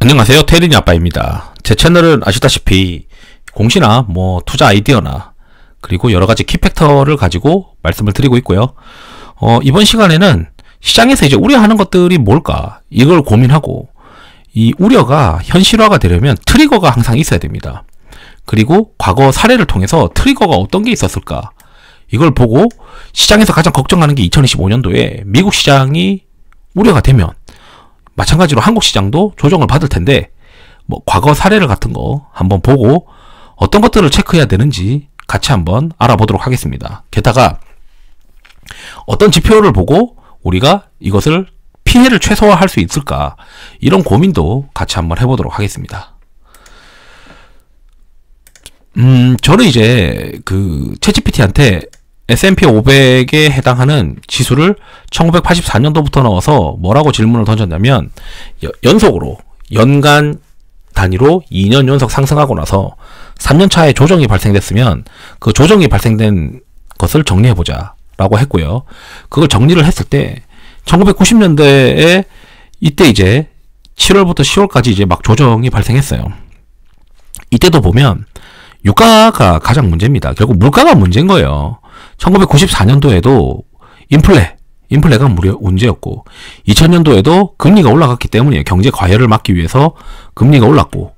안녕하세요, 테린이 아빠입니다. 제 채널은 아시다시피 공시나 투자 아이디어나 그리고 여러가지 키팩터를 가지고 말씀을 드리고 있고요. 이번 시간에는 시장에서 이제 우려하는 것들이 뭘까 이걸 고민하고, 이 우려가 현실화가 되려면 트리거가 항상 있어야 됩니다. 그리고 과거 사례를 통해서 트리거가 어떤 게 있었을까 이걸 보고, 시장에서 가장 걱정하는 게 2025년도에 미국 시장이 우려가 되면 마찬가지로 한국 시장도 조정을 받을 텐데, 과거 사례를 같은 거 한번 보고 어떤 것들을 체크해야 되는지 같이 한번 알아보도록 하겠습니다. 게다가 어떤 지표를 보고 우리가 이것을 피해를 최소화할 수 있을까, 이런 고민도 같이 한번 해보도록 하겠습니다. 저는 이제 챗GPT한테 S&P 500에 해당하는 지수를 1984년도부터 넣어서 뭐라고 질문을 던졌냐면, 연속으로 연간 단위로 2년 연속 상승하고 나서 3년차에 조정이 발생됐으면 그 조정이 발생된 것을 정리해보자 라고 했고요. 그걸 정리를 했을 때 1990년대에 이때 이제 7월부터 10월까지 이제 막 조정이 발생했어요. 이때도 보면 유가가 가장 문제입니다. 결국 물가가 문제인 거예요. 1994년도에도 인플레가 문제였고, 2000년도에도 금리가 올라갔기 때문에 경제 과열을 막기 위해서 금리가 올랐고,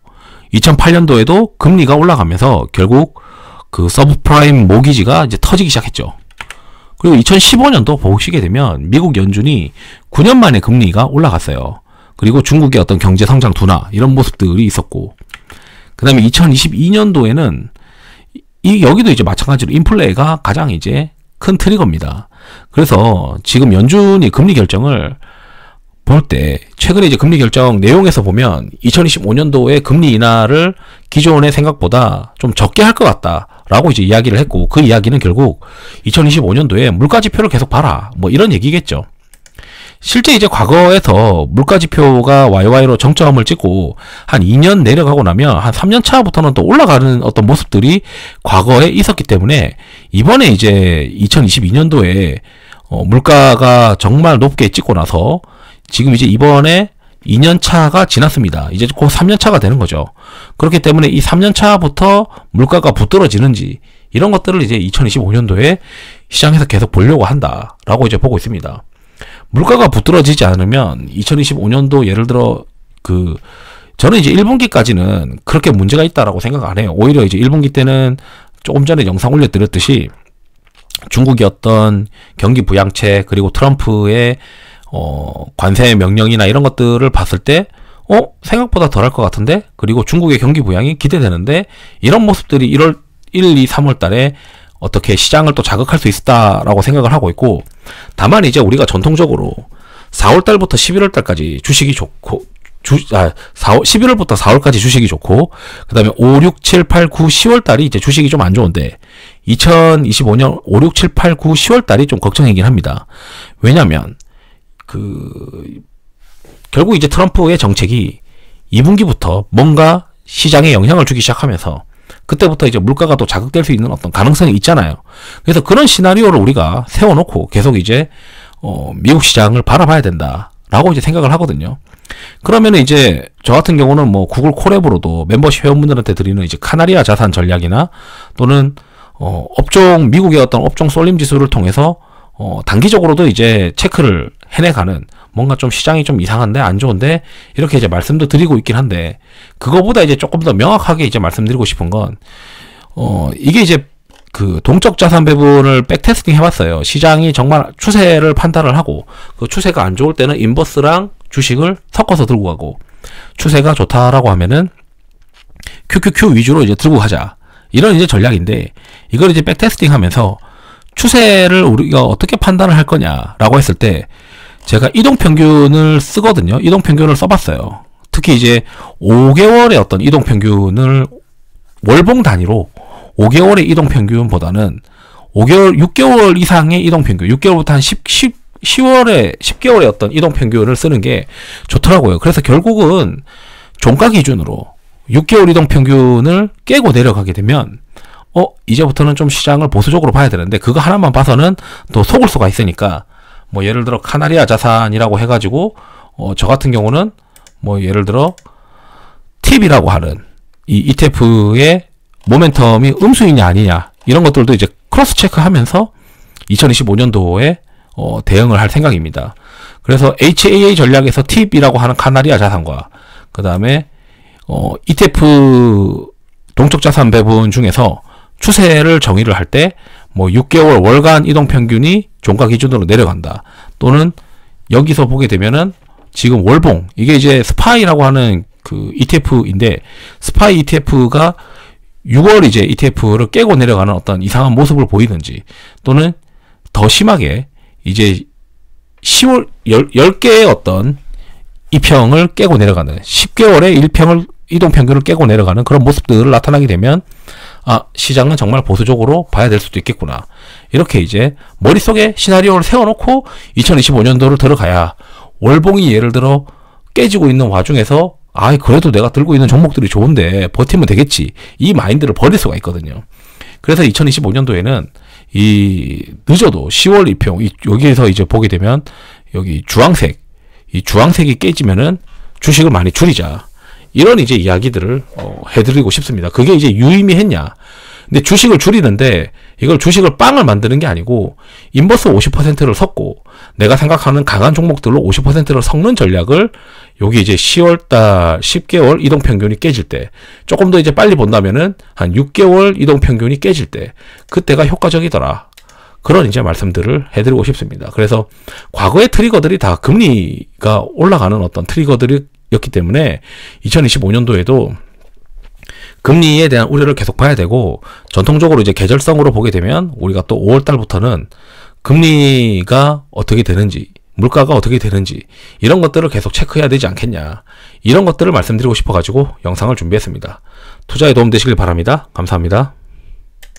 2008년도에도 금리가 올라가면서 결국 그 서브프라임 모기지가 이제 터지기 시작했죠. 그리고 2015년도 보시게 되면 미국 연준이 9년 만에 금리가 올라갔어요. 그리고 중국의 어떤 경제 성장 둔화 이런 모습들이 있었고, 그 다음에 2022년도에는 여기도 이제 마찬가지로 인플레가 가장 이제 큰 트리거입니다. 그래서 지금 연준이 금리 결정을 볼 때, 최근에 이제 금리 결정 내용에서 보면 2025년도에 금리 인하를 기존의 생각보다 좀 적게 할 것 같다라고 이제 이야기를 했고, 그 이야기는 결국 2025년도에 물가 지표를 계속 봐라 이런 얘기겠죠. 실제 이제 과거에서 물가 지표가 YY로 정점을 찍고 한 2년 내려가고 나면 한 3년 차부터는 또 올라가는 어떤 모습들이 과거에 있었기 때문에, 이번에 이제 2022년도에 물가가 정말 높게 찍고 나서 지금 이제 이번에 2년 차가 지났습니다. 이제 곧 3년 차가 되는 거죠. 그렇기 때문에 이 3년 차부터 물가가 붙들어지는지 이런 것들을 이제 2025년도에 시장에서 계속 보려고 한다라고 이제 보고 있습니다. 물가가 붙들어지지 않으면 2025년도 예를 들어 저는 이제 1분기까지는 그렇게 문제가 있다라고 생각 안 해요. 오히려 이제 1분기 때는 조금 전에 영상 올려드렸듯이 중국의 어떤 경기 부양책, 그리고 트럼프의 관세 명령이나 이런 것들을 봤을 때 생각보다 덜할 것 같은데, 그리고 중국의 경기 부양이 기대되는데, 이런 모습들이 1, 2, 3월 달에 어떻게 시장을 또 자극할 수 있다라고 생각을 하고 있고, 다만 이제 우리가 전통적으로 4월달부터 11월달까지 주식이 좋고, 11월부터 4월까지 주식이 좋고, 그 다음에 5, 6, 7, 8, 9, 10월달이 이제 주식이 좀 안 좋은데, 2025년 5, 6, 7, 8, 9, 10월달이 좀 걱정이긴 합니다. 왜냐면 결국 이제 트럼프의 정책이 2분기부터 뭔가 시장에 영향을 주기 시작하면서, 그때부터 이제 물가가 또 자극될 수 있는 어떤 가능성이 있잖아요. 그래서 그런 시나리오를 우리가 세워놓고 계속 이제 미국 시장을 바라봐야 된다라고 이제 생각을 하거든요. 그러면 이제 저 같은 경우는 구글 콜앱으로도 멤버십 회원분들한테 드리는 이제 카나리아 자산 전략이나, 또는 미국의 어떤 업종 쏠림 지수를 통해서 단기적으로도 이제 체크를 해내가는, 뭔가 좀 시장이 좀 이상한데 안 좋은데 이렇게 이제 말씀도 드리고 있긴 한데, 그거보다 이제 조금 더 명확하게 이제 말씀드리고 싶은 건 이게 이제 동적 자산 배분을 백테스팅 해봤어요. 시장이 정말 추세를 판단을 하고, 그 추세가 안 좋을 때는 인버스랑 주식을 섞어서 들고 가고, 추세가 좋다라고 하면은 QQQ 위주로 이제 들고 가자, 이런 이제 전략인데, 이걸 이제 백테스팅 하면서 추세를 우리가 어떻게 판단을 할 거냐라고 했을 때, 제가 이동평균을 쓰거든요. 이동평균을 써봤어요. 특히 이제 5개월의 어떤 이동평균을 월봉 단위로, 5개월의 이동평균보다는 6개월 이상의 이동평균, 6개월부터 한 10개월의 어떤 이동평균을 쓰는 게 좋더라고요. 그래서 결국은 종가 기준으로 6개월 이동평균을 깨고 내려가게 되면 이제부터는 좀 시장을 보수적으로 봐야 되는데, 그거 하나만 봐서는 또 속을 수가 있으니까, 예를 들어 카나리아 자산이라고 해가지고 저 같은 경우는 예를 들어 팁이라고 하는 이 ETF의 모멘텀이 음수이냐 아니냐 이런 것들도 이제 크로스 체크하면서 2025년도에 대응을 할 생각입니다. 그래서 HAA 전략에서 팁이라고 하는 카나리아 자산과 그 다음에 ETF 동적 자산 배분 중에서 추세를 정의를 할 때 뭐 6개월 월간 이동 평균이 종가 기준으로 내려간다. 또는 여기서 보게 되면은 지금 월봉 이게 이제 스파이라고 하는 그 ETF인데 스파이 ETF가 6월 이제 ETF를 깨고 내려가는 어떤 이상한 모습을 보이든지 또는 더 심하게 이제 10월 10개의 어떤 이평을 깨고 내려가는 10개월의 1평을 이동평균을 깨고 내려가는 그런 모습들을 나타나게 되면 시장은 정말 보수적으로 봐야 될 수도 있겠구나. 이렇게 이제 머릿속에 시나리오를 세워놓고 2025년도를 들어가야 월봉이 예를 들어 깨지고 있는 와중에서 그래도 내가 들고 있는 종목들이 좋은데 버티면 되겠지. 이 마인드를 버릴 수가 있거든요. 그래서 2025년도에는 늦어도 10월 2평, 여기에서 이제 보게 되면 여기 이 주황색이 깨지면은 주식을 많이 줄이자. 이런 이제 이야기들을 해드리고 싶습니다. 그게 이제 유의미했냐. 근데 주식을 줄이는데 이걸 주식을 빵을 만드는 게 아니고 인버스 50%를 섞고 내가 생각하는 강한 종목들로 50%를 섞는 전략을 여기 이제 10월달 10개월 이동평균이 깨질 때 조금 더 이제 빨리 본다면은 한 6개월 이동평균이 깨질 때 그때가 효과적이더라. 그런 이제 말씀들을 해드리고 싶습니다. 그래서 과거의 트리거들이 다 금리가 올라가는 어떤 트리거들이었기 때문에 2025년도에도 금리에 대한 우려를 계속 봐야 되고 전통적으로 이제 계절성으로 보게 되면 우리가 또 5월 달부터는 금리가 어떻게 되는지 물가가 어떻게 되는지 이런 것들을 계속 체크해야 되지 않겠냐 이런 것들을 말씀드리고 싶어 가지고 영상을 준비했습니다. 투자에 도움 되시길 바랍니다. 감사합니다.